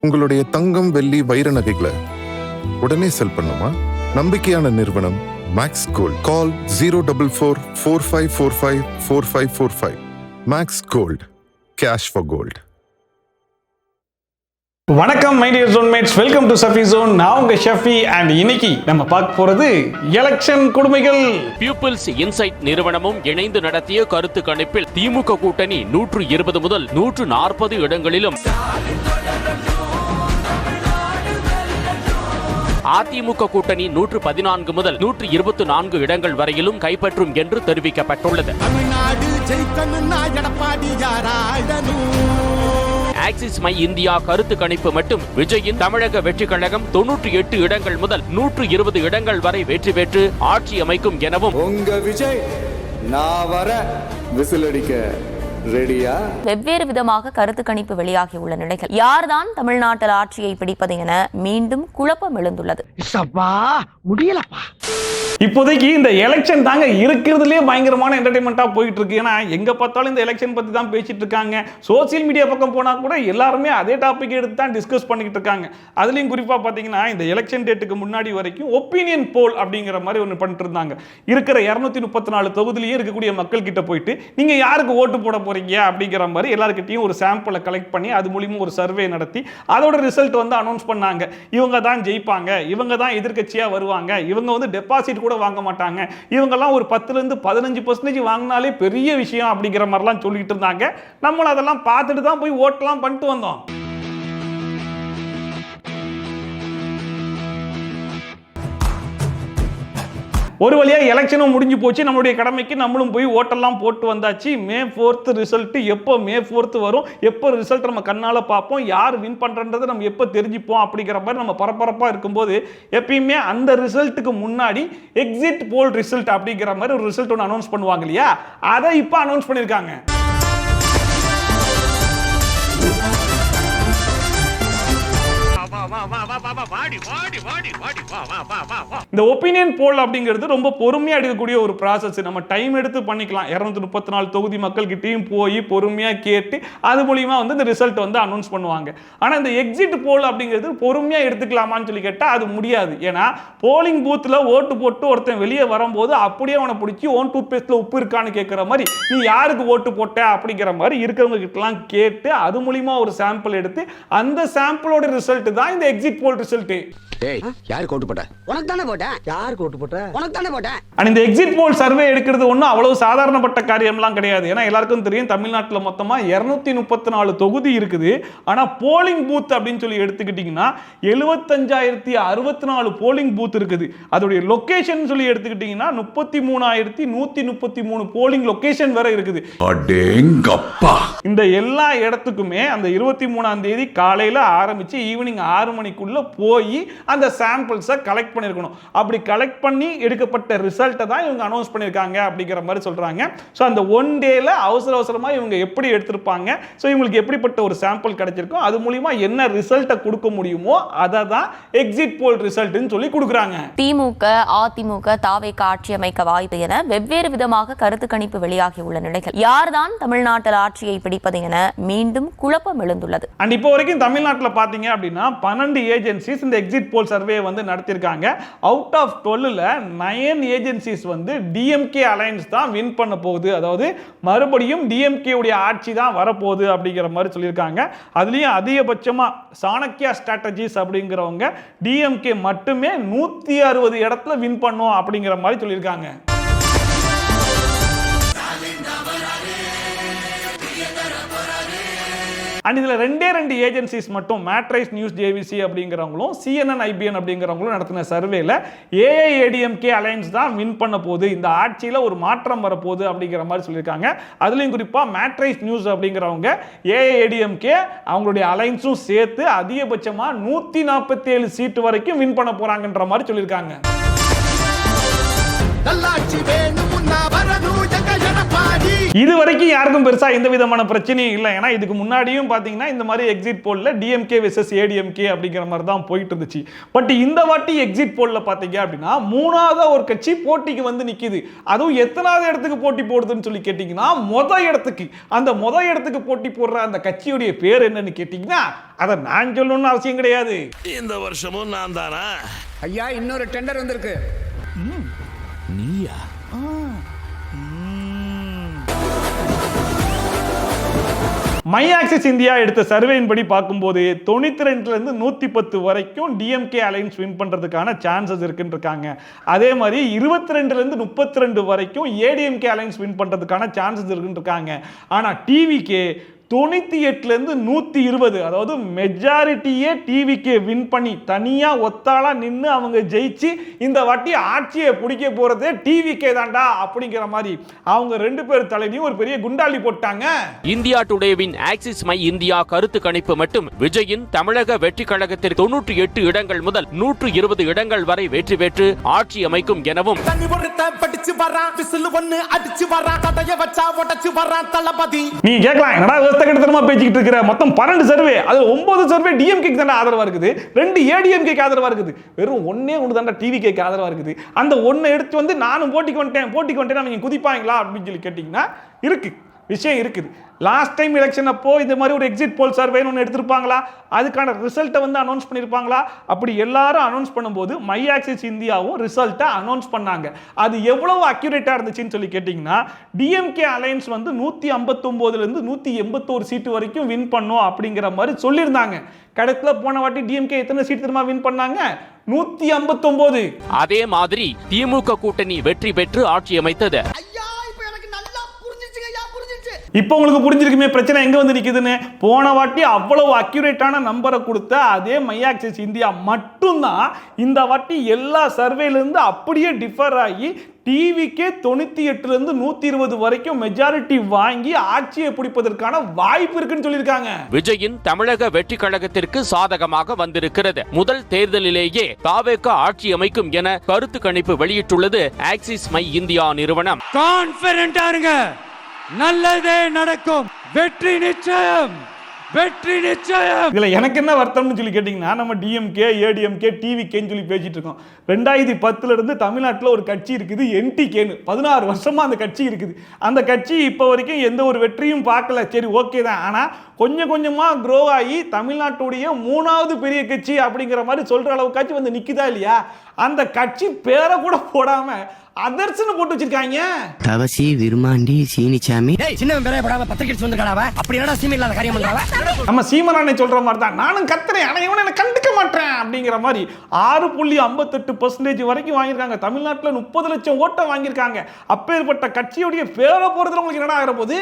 உங்களுடைய தங்கம், வெள்ளி, வைர நகைகளை உடனே செல் பண்ணுமா? நம்பிக்கையான நிறுவனம் Max gold. Call 04445454545. Max gold, cash for gold. வணக்கம் my dear zonemates, welcome to Shafi zone. நான் உங்க ஷஃபி அண்ட் இன்னைக்கு நம்ம பார்க்க போறது எலெக்ஷன் கொடுமைகள். பீப்பிள்ஸ் இன்சைட் நிறுவனமும் இணைந்து நடத்திய கருத்து கணிப்பில் திமுக கூட்டணி 120 முதல் 140 இடங்களிலும், அதிமுக கூட்டணி 114 முதல் 124 இடங்கள் வரையிலும் கைப்பற்றும் என்று தெரிவிக்கப்பட்டுள்ளது. ஆக்சிஸ் மை இந்தியா கருத்து கணிப்பு மட்டும் விஜயின் தமிழக வெற்றி கழகம் 98 இடங்கள் முதல் 120 இடங்கள் வரை வெற்றி பெற்று ஆட்சி அமைக்கும் எனவும், உங்க விஜய் நான் வர விசிலடிக்க ரெடியா? வெவ்வேறு விதமாக கருத்து கணிப்பு வெளியாகி உள்ள நிலையில் யார்தான் தமிழ்நாட்டில் ஆட்சியை பிடிப்பது என மீண்டும் குழப்பம் எழுந்துள்ளது. இப்போதைக்கு இந்த எலெக்ஷன் தாங்க இருக்கிறதுலே பயங்கரமான என்டர்டைன்மெண்டா போயிட்டு இருக்கு. ஏன்னா எங்க பார்த்தாலும் இந்த எலெக்ஷன் பத்தி தான் பேசிட்டு இருக்காங்க. சோசியல் மீடியா பக்கம் போனா கூட எல்லாருமே அதே டாபிக் எடுத்து தான் டிஸ்கஸ் பண்ணிட்டு இருக்காங்க. அதுலயும் குறிப்பா பாத்தீங்கன்னா இந்த எலெக்ஷன் டேட்டுக்கு முன்னாடி வரைக்கும் ஒப்பீனியன் போல் அப்படிங்கிற மாதிரி ஒன்று பண்ணிட்டு இருந்தாங்க. இருக்கிற 234 தொகுதியிலேயே இருக்கக்கூடிய மக்கள் கிட்ட போயிட்டு நீங்க யாருக்கு ஓட்டு போட போறீங்க அப்படிங்கிற மாதிரி எல்லாருக்கிட்டையும் ஒரு சாம்பிளை கலெக்ட் பண்ணி அது மூலியமா ஒரு சர்வே நடத்தி அதோட ரிசல்ட் வந்து அனௌன்ஸ் பண்ணாங்க. இவங்க தான் ஜெயிப்பாங்க, இவங்க தான் எதிர்க்கட்சியா வருவாங்க, இவங்க வந்து டெபாசிட் கூட வாங்க மாட்டாங்க, இவங்கெல்லாம் ஒரு 10-15% வாங்கினாலே பெரிய விஷயம் அப்படிங்கிற மாதிரிலாம் சொல்லிட்டு இருந்தாங்க. நம்மளும் அதெல்லாம் பார்த்துட்டு தான் போய் ஓட்டெல்லாம் பண்ணிட்டு வந்தோம். ஒரு வழியா எலெக்ஷனும் முடிஞ்சு போச்சு. நம்மளுடைய கடமைக்கு நம்மளும் போய் ஓட்டெல்லாம் போட்டு வந்தாச்சு. May 4th ரிசல்ட் எப்போ May 4th வரும், எப்போ ரிசல்ட் நம்ம கண்ணால பார்ப்போம், யார் வின் பண்றன்றது நம்ம எப்போ தெரிஞ்சுப்போம் அப்படிங்கிற மாதிரி நம்ம பரபரப்பா இருக்கும்போது எப்பயுமே அந்த ரிசல்ட்டுக்கு முன்னாடி எக்ஸிட் போல் ரிசல்ட் அப்படிங்கிற மாதிரி ஒரு ரிசல்ட் ஒன்று அனௌன்ஸ் பண்ணுவாங்க இல்லையா, அதை இப்போ அனௌன்ஸ் பண்ணியிருக்காங்க. இந்த ஒப்பீனியன் போல் அப்படிங்கிறது ரொம்ப பொறுமையா எடுக்கக்கூடிய ஒரு ப்ராசஸ். நம்ம டைம் எடுத்து பண்ணிக்கலாம். 234 தொகுதி மக்கள் கிட்டையும் போய் பொறுமையா கேட்டு அது மூலியமா வந்து இந்த ரிசல்ட் வந்து அனௌன்ஸ் பண்ணுவாங்க. ஆனா இந்த எக்ஸிட் போல் அப்படிங்கிறது பொறுமையா எடுத்துக்கலாமான்னு சொல்லி கேட்டா அது முடியாது. ஏன்னா போலிங் பூத்ல ஓட்டு போட்டு ஒருத்தன் வெளியே வரும்போது அப்படியே அவனை பிடிச்சி ஓன் டூத் பேஸ்ட்ல உப்பு இருக்கான்னு கேட்கிற மாதிரி நீ யாருக்கு ஓட்டு போட்ட அப்படிங்கிற மாதிரி இருக்கிறவங்க கிட்டலாம் கேட்டு அது மூலியமா ஒரு சாம்பிள் எடுத்து அந்த சாம்பிளோட ரிசல்ட் தான் இந்த எக்ஸிட் போல் ரிசல்ட். டேய், யாருக்கு ஓட்டு போட்ட? உனக்கு தானே போட்டேன். யாருக்கு ஓட்டு போட்ட? உனக்கு தானே போட்டேன். அண்ட் இந்த எக்ஸிட் போல் சர்வே எடுக்கிறது ஒன்றும் அவ்வளவு சாதாரணப்பட்ட காரியம்லாம் கிடையாது. ஏன்னா எல்லாருக்கும் தெரியும் தமிழ்நாட்டில் மொத்தமா 234 தொகுதி இருக்குது. ஆனா போலிங் பூத் அப்படின்னு சொல்லி எடுத்துக்கிட்டீங்கன்னா 75,064 போலிங் பூத் இருக்குது. அதோடைய லொகேஷன் சொல்லி எடுத்துக்கிட்டீங்கன்னா 33,133 போலிங் லொகேஷன் வேற இருக்குது. அடேங்கப்பா. இந்த எல்லா இடத்துக்குமே அந்த 23ஆம் தேதி காலையில ஆரம்பிச்சு ஈவினிங் 6 மணிக்குள்ள போய் அந்த சாம்பிள்ஸை கலெக்ட் பண்ணிருக்கணும். அப்படி கலெக்ட் பண்ணி எடுக்கப்பட்ட ரிசல்ட்டை தான் இவங்க அனௌன்ஸ் பண்ணிருக்காங்க அப்படிங்கிற மாதிரி சொல்றாங்க. ஸோ அந்த ஒன் டேல அவசர அவசரமா இவங்க எப்படி எடுத்திருப்பாங்க, ஸோ இவங்களுக்கு எப்படிப்பட்ட ஒரு சாம்பிள் கிடைச்சிருக்கும், அது மூலியமா என்ன ரிசல்ட்டை கொடுக்க முடியுமோ அதை தான் எக்ஸிட் போல் ரிசல்ட்னு சொல்லி கொடுக்குறாங்க. திமுக, அதிமுக, தாவேக ஆட்சி அமைக்க வாய்ப்பு என வெவ்வேறு விதமாக கருத்து கணிப்பு வெளியாகி உள்ள நிலையில் யார்தான் தமிழ்நாட்டில் ஆட்சியை பிடிப்பது என மீண்டும் குழப்பம் எழுந்துள்ளது. அண்ட் இப்போ வரைக்கும் தமிழ்நாட்டில் பார்த்தீங்க அப்படின்னா 12 ஏஜென்சிஸ் இந்த எக்ஸிட் போல் சர்வே வந்து நடத்திருக்காங்க. அவுட் ஆஃப் 12ல 9 ஏஜென்சிஸ் வந்து டிஎம்கே அலையன்ஸ் தான் வின் பண்ண போகுது. அதாவது மறுபடியும் டிஎம்கே உடைய ஆட்சி தான் வரப்போகுது அப்படிங்கிற மாதிரி சொல்லியிருக்காங்க. அதுலயும் அதிகபட்சமா சாணக்கியா ஸ்ட்ராட்டஜிஸ் அப்படிங்கிறவங்க டிஎம்கே மட்டுமே 160 இடத்துல வின் பண்ணும் அப்படிங்கிற மாதிரி சொல்லியிருக்காங்க. அண்ட் இதில் 2 ஏஜென்சிஸ் மட்டும் Matrize news JVC அப்படிங்கிறவங்களும் CNN IBN அப்படிங்கிறவங்களும் நடத்தின சர்வேல ஏஐஏடிஎம்கே அலையன்ஸ் தான் வின் பண்ண போகுது, இந்த ஆட்சியில் ஒரு மாற்றம் வரப்போகுது அப்படிங்கிற மாதிரி சொல்லியிருக்காங்க. அதுலேயும் குறிப்பாக மேட்ரைஸ் நியூஸ் அப்படிங்கிறவங்க ஏஐஏடிஎம்கே அவங்களுடைய அலையன்ஸும் சேர்த்து அதிகபட்சமாக 147 சீட்டு வரைக்கும் வின் பண்ண போறாங்கன்ற மாதிரி சொல்லியிருக்காங்க. இது வரைக்கும் யாருக்கும் பெருசா எந்த விதமான பிரச்சனையும் இல்லை. ஏன்னா இதுக்கு முன்னாடியும் பாத்தீங்கன்னா இந்த மாதிரி எக்ஸிட் போல்ல டிஎம்கே வெர்சஸ் ஏடிஎம்கே அப்படிங்கிற மாதிரி தான் போயிட்டு இருந்துச்சு. பட் இந்த வாட்டி எக்ஸிட் போல்ல பாத்தீங்க அப்படின்னா மூணாவது ஒரு கட்சி போட்டிக்கு வந்து நிக்குது. அதுவும் எத்தனாவது இடத்துக்கு போட்டி போடுதுன்னு சொல்லி கேட்டீங்கன்னா மொத இடத்துக்கு. அந்த மொத இடத்துக்கு போட்டி போடுற அந்த கட்சியுடைய பேர் என்னன்னு கேட்டீங்கன்னா அதை நான் சொல்லணும்னு அவசியம் கிடையாது. இந்த வருஷமும் நான் தானா? ஐயா இன்னொரு டெண்டர் வந்திருக்கு. நீயா? மை ஆக்சிஸ் இந்தியா எடுத்த சர்வேயின் படி பார்க்கும்போது 92ல இருந்து 110 வரைக்கும் டிஎம்கே அலைன்ஸ் வின் பண்றதுக்கான சான்சஸ் இருக்குன்னு இருக்காங்க. அதே மாதிரி 22ல இருந்து 32 வரைக்கும் ஏடிஎம்கே அலைன்ஸ் வின் பண்றதுக்கான சான்சஸ் இருக்குன்னு இருக்காங்க. ஆனா டிவிகே 98ல இருந்து 120, அதாவது மெஜாரிட்டியே டிவிகே வின் பண்ணி தனியா ஒத்தாளா நின்று அவங்க ஜெயிச்சு இந்த வாட்டி ஆட்சியை பிடிக்க போறதே டிவிகே தாண்டா அப்படிங்கிற மாதிரி அவங்க ரெண்டு பேர் தலையிலையும் ஒரு பெரிய குண்டாலி போட்டாங்க. இந்தியா டுடேவின் ஆக்சிஸ் மை இந்தியா கருத்து கணிப்பு மட்டும் விஜயின் தமிழக வெற்றி கழகத்தில் 98 இடங்கள் முதல் 120 இடங்கள் வரை வெற்றி பெற்று ஆட்சி அமைக்கும் எனவும் நீ கேட்கலாம் என்னடா விவசாயமா பேசிக்கிட்டு இருக்கிற, மொத்தம் 12 சர்வே, அது 9 சர்வே டிஎம்கே தான் ஆதரவா இருக்குது, 2 ஏடிஎம்கே ஆதரவா இருக்குது, வெறும் ஒண்ணே ஒன்று தான்டா டிவிகே ஆதரவா இருக்குது. அந்த ஒன்னை எடுத்து வந்து நானும் போட்டிக்கு வந்துட்டேன் அவங்க குதிப்பாங்களா அப்படின்னு சொல்லி கேட்டீங்கன்னா இருக்கு, விஷயம் இருக்குது. லாஸ்ட் டைம் எலெக்ஷன் அப்போ இந்த மாதிரி ஒரு எக்ஸிட் போல் சர்வேன்னு ஒன்று எடுத்திருப்பாங்களா, அதுக்கான ரிசல்ட்டை வந்து அனௌன்ஸ் பண்ணியிருப்பாங்களா? அப்படி எல்லாரும் அனௌன்ஸ் பண்ணும்போது மை ஆக்சிஸ் இந்தியாவும் ரிசல்ட்டை அனௌன்ஸ் பண்ணாங்க. அது எவ்வளவு அக்யூரேட்டாக இருந்துச்சுன்னு சொல்லி கேட்டிங்கன்னா டிஎம்கே அலையன்ஸ் வந்து 159லேருந்து 181 சீட்டு வரைக்கும் வின் பண்ணும் அப்படிங்கிற மாதிரி சொல்லியிருந்தாங்க. கடைசியில் போன வாட்டி டிஎம்கே எத்தனை சீட் திரும்ப வின் பண்ணாங்க? 159. அதே மாதிரி திமுக கூட்டணி வெற்றி பெற்று ஆட்சி அமைத்தது. இப்போ உங்களுக்கு புரிஞ்சிருக்குமே பிரச்சனை எங்க வந்து நிக்குதுன்னு. போன வாட்டி அவ்வளவு அக்யூரேட்டான நம்பரை கொடுத்த அதே மை ஆக்சிஸ் இந்தியா மட்டும்தான் இந்த வாட்டி எல்லா சர்வேல இருந்து அப்படியே டிஃபர் ஆகி டிவிக்கே 98ல இருந்து 120 வரைக்கும் மெஜாரிட்டி வாங்கி ஆட்சியை பிடிப்பதற்கான வாய்ப்பு இருக்குன்னு சொல்லியிருக்காங்க. விஜயின் தமிழக வெற்றி கழகத்திற்கு சாதகமாக வந்திருக்கிறது. முதல் தேர்தலிலேயே தாவேக ஆட்சி அமைக்கும் என கருத்து கணிப்பு வெளியிட்டுள்ளது ஆக்சிஸ் மை இந்தியா நிறுவனம். கான்ஃபிடென்ட்டா இருங்க, நல்லதே நடக்கும், வெற்றி நிச்சயம், வெற்றி நிச்சயம். இதுல எனக்கு என்ன வருத்தம்னு சொல்லி கேட்டீங்கன்னா நம்ம டிஎம்கே ஏடிஎம்கே டிவிகேன்னு சொல்லி பேசிட்டு இருக்கோம். 2010ல இருந்து தமிழ்நாட்டில் ஒரு கட்சி இருக்குது என்டிகேன்னு, 16 வருஷமா அந்த கட்சி இருக்குது. அந்த கட்சி இப்போ வரைக்கும் எந்த ஒரு வெற்றியும் பார்க்கல. சரி ஓகே தான், ஆனா கொஞ்சம் கொஞ்சமா க்ரோ ஆகி தமிழ்நாட்டுடைய 3வது பெரிய கட்சி அப்படிங்கிற மாதிரி சொல்ற அளவுக்காச்சும் வந்து நிக்குதா இல்லையா? அந்த கட்சி பேரை கூட போடாம அதர்ஸ்னு போட்டு வச்சிருக்காங்க. தவசி விருமாண்டி சீனிச்சாமி சின்னவன் பேரே படாம பத்திரிக்கை வந்துட்டாவ, அப்படி என்னடா சீமை இல்லாத காரியம் பண்றாவ? நம்ம சீமரானை சொல்ற மாதிரி தான் நானும் கத்துறேன், ஆனா இவனை என்ன கண்டுக்க மாட்டேன் அப்படிங்கிற மாதிரி 6.58% வரைக்கும் வாங்கியிருக்காங்க. தமிழ்நாட்டில் 30 லட்சம் ஓட்டை வாங்கியிருக்காங்க. அப்பேற்பட்ட கட்சியுடைய பேரை போறதுல உங்களுக்கு என்னடா ஆகிற போது?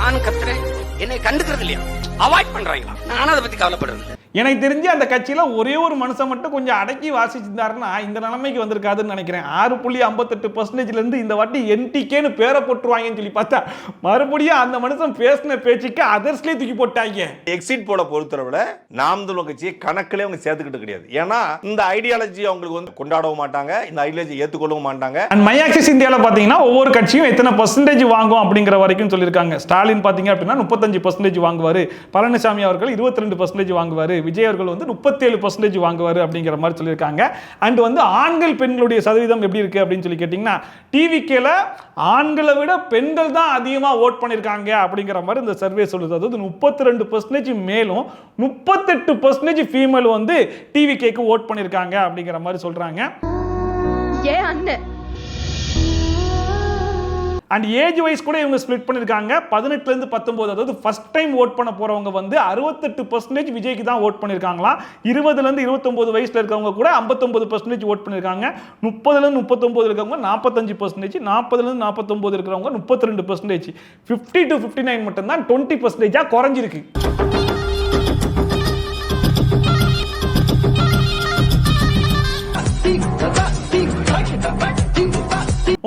நானும் கத்துறேன், என்னை கண்டுக்கிறது இல்லையா, அவாய்ட் பண்றாங்களா? நானும் அதை பத்தி கவலைப்படுறது. எனக்கு தெரிஞ்சு அந்த கட்சியில ஒரே ஒரு மனுஷன் மட்டும் கொஞ்சம் அடக்கி வாசிச்சிருந்தாருன்னா இந்த நிலைமைக்கு வந்திருக்காதுன்னு நினைக்கிறேன். 6.58%ல இருந்து இந்த வாட்டி என்டிகேன்னு பேரை போட்டுருவாங்கன்னு சொல்லி பார்த்தா மறுபடியும் அந்த மனுஷன் பேசின பேச்சுக்கு அதர்ஸ்லேயே தூக்கி போட்டாங்க. எக்ஸிட் போல பொறுத்தவரை நாம் தமிழர் கட்சியை கணக்கிலே அவங்க சேர்த்துக்கிட்டு கிடையாது. ஏன்னா இந்த ஐடியாலஜி அவங்களுக்கு வந்து கொண்டாடவும் மாட்டாங்க, இந்த ஐடியாலஜி ஏற்றுக்கொள்ளவும் மாட்டாங்க. அண்ட் மை ஆக்சிஸ் இந்தியாவில் பார்த்தீங்கன்னா ஒவ்வொரு கட்சியும் எத்தனை பர்சன்டேஜ் வாங்கும் அப்படிங்கிற வரைக்கும் சொல்லியிருக்காங்க. ஸ்டாலின் பார்த்தீங்க அப்படின்னா 35% வாங்குவார், பழனிசாமி அவர்கள் 22% வாங்குவார், விஜய் அவர்கள் வந்து 37% வாங்குவார் அப்படிங்கிற மாதிரி சொல்லியிருக்காங்க. அண்ட் வந்து ஆண்கள் பெண்களுடைய சதவீதம் எப்படி இருக்கு அப்படின்னு சொல்லி கேட்டீங்கன்னா டிவிகேல ஆண்களை விட பெண்கள் தான் அதிகமாக ஓட் பண்ணியிருக்காங்க அப்படிங்கிற மாதிரி இந்த சர்வே சொல்லுது. அதாவது 32% மேலும் 38% ஃபீமேல் வந்து டிவிகேக்கு ஓட் பண்ணியிருக்காங்க அப்படிங்கிற மாதிரி சொல்றாங்க. அண்ட் ஏஜ் வைஸ் கூட இவங்க ஸ்பிளிட் பண்ணியிருக்காங்க. 18ல இருந்து 19, அதாவது ஃபர்ஸ்ட் டைம் ஓட் பண்ண போறவங்க வந்து 68% விஜய்க்கு தான் ஓட் பண்ணியிருக்காங்களாம். 20ல இருந்து 29 வயசுல இருக்கவங்க கூட 59% ஓட் பண்ணியிருக்காங்க. 30ல இருந்து 39 இருக்கவங்க 45%, 40ல இருந்து 49 இருக்கிறவங்க 32%, 50 to 59 மட்டும் தான் 20%-ஆ குறைஞ்சிருக்கு.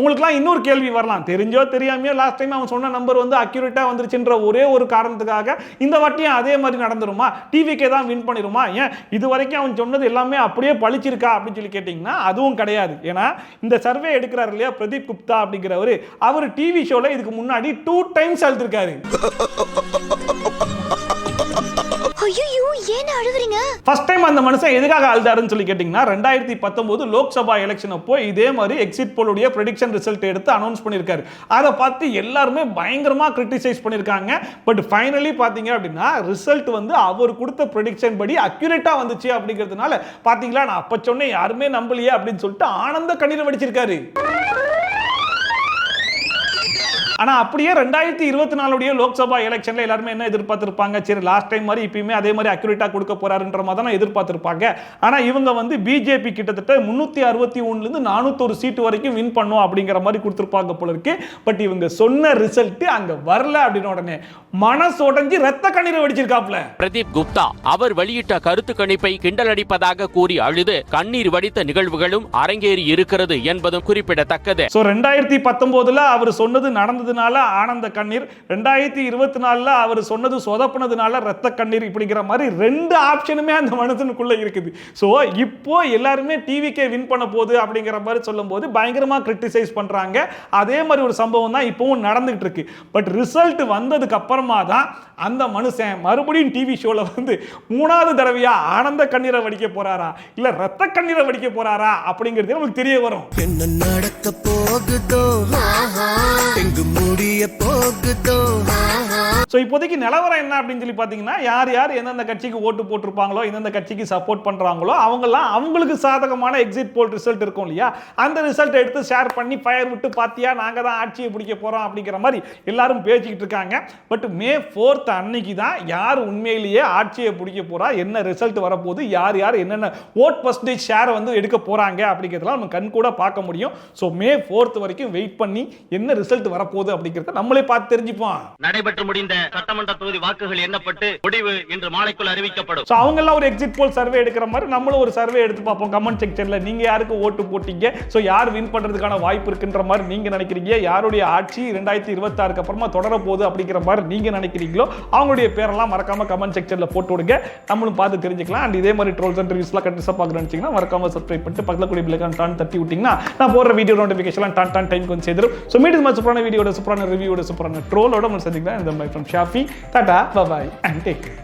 உங்களுக்குலாம் இன்னொரு கேள்வி வரலாம், தெரிஞ்சோ தெரியாமையோ லாஸ்ட் டைம் அவன் சொன்ன நம்பர் வந்து அக்யூரேட்டா வந்துருச்சுன்ற ஒரே ஒரு காரணத்துக்காக இந்த வாட்டியும் அதே மாதிரி நடந்துருமா, டிவிக்கே தான் வின் பண்ணிருமா, ஏன் இது வரைக்கும் அவன் சொன்னது எல்லாமே அப்படியே பழிச்சிருக்கா அப்படின்னு சொல்லி கேட்டீங்கன்னா அதுவும் கிடையாது. ஏன்னா இந்த சர்வே எடுக்கிறார் இல்லையா பிரதீப் குப்தா அப்படிங்கிறவரு, அவர் டிவி ஷோல இதுக்கு முன்னாடி 2 டைம்ஸ் அழுதுருக்காரு. ஃபர்ஸ்ட் டைம் அந்த மனுஷன் எதுக்காக அழுதாருன்னு சொல்லி கேட்டீங்கன்னா 2019 லோக்சபா எலெக்ஷன் அப்போ இதே மாதிரி எக்ஸிட் போலுடைய ப்ரெடிக்ஷன் ரிசல்ட் எடுத்து அனௌன்ஸ் பண்ணிருக்காரு. அதை பார்த்து எல்லாருமே பயங்கரமா கிரிட்டிசைஸ் பண்ணிருக்காங்க. பட் ஃபைனலி பாத்தீங்க அப்படின்னா ரிசல்ட் வந்து அவர் கொடுத்த ப்ரெடிக்ஷன் படி அக்யூரேட்டா வந்துச்சு அப்படிங்கிறதுனால பாத்தீங்களா நான் அப்ப சொன்னேன் யாருமே நம்பலையே அப்படின்னு சொல்லிட்டு ஆனந்த கண்ணீர் வடிச்சிருக்காரு. ஆனா அப்படியே 2024 லோக்சபா எலெக்ஷன்ல எல்லாருமே என்ன எதிர்பார்த்திருப்பாங்க, சரி லாஸ்ட் டைம் மாதிரி இப்பயுமே அதே மாதிரி அக்யூரேட்டா கொடுக்க போறாருன்ற மாதிரி தான் எதிர்பார்த்திருப்பாங்க. ஆனா இவங்க வந்து பிஜேபி கிட்டத்தட்ட 361 இருந்து 401 சீட் வரைக்கும் வின் பண்ணும் அப்படிங்கிற மாதிரி கொடுத்திருப்பாங்க போல இருக்கு. பட் இவங்க சொன்ன ரிசல்ட் அங்க வரல அப்படின உடனே மனசு உடைஞ்சு ரத்த கண்ணீர் வடிச்சிருக்காப்ல பிரதீப் குப்தா. அவர் வெளியிட்ட கருத்து கணிப்பை கிண்டல் அடிப்பதாக கூறி அழுது கண்ணீர் வடித்த நிகழ்வுகளும் அரங்கேறி இருக்கிறது என்பதும் குறிப்பிடத்தக்கது. 2019 அவர் சொன்னது நடந்தது ஆனந்த கண்ணீர், 2024 அவர் சொன்னது சொதப்புனதுனால ரத்த கண்ணீர், இப்படிங்கிற மாதிரி 2 ஆப்ஷனுமே அந்த மனுஷனுக்குள்ள இருக்குது. சோ இப்போ எல்லாருமே டிவிக்கே வின் பண்ண போகுது அப்படிங்கிற மாதிரி சொல்லும்போது பயங்கரமா கிரிட்டிசைஸ் பண்றாங்க. அதே மாதிரி ஒரு சம்பவம் தான் இப்பவும் நடந்துட்டு இருக்கு. பட் ரிசல்ட் வந்ததுக்கு அப்புறமா தான் அந்த மனுஷன் மறுபடியும் டிவி ஷோல வந்து 3வது தடவையா ஆனந்த கண்ணீரை வடிக்க போறாரா இல்ல ரத்த கண்ணீரை வடிக்க போறாரா அப்படிங்கிறது நமக்கு தெரிய வரும். என்ன நடக்க போகுதோ முடிய போகுதோ. சோ இப்போதைக்கு நிலவரம் என்ன அப்படின்னு சொல்லி பாத்தீங்கன்னா யார் யார் எந்தெந்த கட்சிக்கு ஓட்டு போட்டிருப்பாங்களோ எந்தெந்த கட்சிக்கு சப்போர்ட் பண்றாங்களோ அவங்கெல்லாம் அவங்களுக்கு சாதகமான எக்ஸிட் போல் ரிசல்ட் இருக்கும் இல்லையா, அந்த ரிசல்ட் எடுத்து ஷேர் பண்ணி ஃபயர் விட்டு பாத்தியா நாங்க தான் ஆட்சியை பிடிக்க போறோம் அப்படிங்கிற மாதிரி எல்லாரும் பேசிக்கிட்டு இருக்காங்க. பட் மே 4th அன்னைக்கு தான் யார் உண்மையிலேயே ஆட்சியை பிடிக்க போறா, என்ன ரிசல்ட் வரப்போகுது, யார் யார் என்னென்ன ஓட் பர்சன்டேஜ் ஷேர் வந்து எடுக்க போறாங்க அப்படிங்கிறதெல்லாம் நம்ம கண் கூட பார்க்க முடியும். ஸோ மே 4th வரைக்கும் வெயிட் பண்ணி என்ன ரிசல்ட் வரப்போகுது அப்படிங்கிறத நம்மளே பார்த்து தெரிஞ்சுப்போம். நடைபெற்று முடிந்த சட்டமன்ற தொகுதி வாக்குகள் எண்ணப்பட்டு முடிவு இன்று மாலைக்குள் அறிவிக்கப்படும். சோ அவங்க எல்லாம் ஒரு எக்ஸிட் போல் சர்வே எடுக்கிற மாதிரி நம்மளும் ஒரு சர்வே எடுத்து பார்ப்போம் கமெண்ட் செக்ஷன்ல. நீங்க யாருக்கு ஓட்டு போட்டீங்க, சோ யார் வின் பண்றதுக்கான வாய்ப்பு இருக்குன்ற மாதிரி நீங்க நினைக்கிறீங்க, யாருடைய ஆட்சி 2026க்கு அப்புறமா தொடர போகுது அப்படிங்கிற மாதிரி நீங்க நினைக்கிறீங்களோ அவங்களுடைய பேரெல்லாம் மறக்காம கமெண்ட் செக்ஷன்ல போட்டு விடுங்க, நம்மளும் பார்த்து தெரிஞ்சுக்கலாம். அண்ட் இதே மாதிரி ட்ரோல்ஸ் அண்ட் ரிவ்யூஸ்லாம் கண்டிப்பா பார்க்க நினைச்சீங்கன்னா மறக்காம சப்ஸ்கிரைப் பண்ணிட்டு பக்கத்துல கூடிய பெல் ஐகான் டான் தட்டி விட்டீங்கன்னா நான் போடுற வீடியோ நோட்டிஃபிகேஷன் டான் டைம் கொஞ்சம் சேரும். சோ மீட் இந்த சூப்பரான வீடியோட சூப்பரான ரிவ்யூவோட சூப்பரான ட்ரோலோட நம்ம சந்திக்கலாம். இந்த மை from Shafi. Tata bye bye and take care.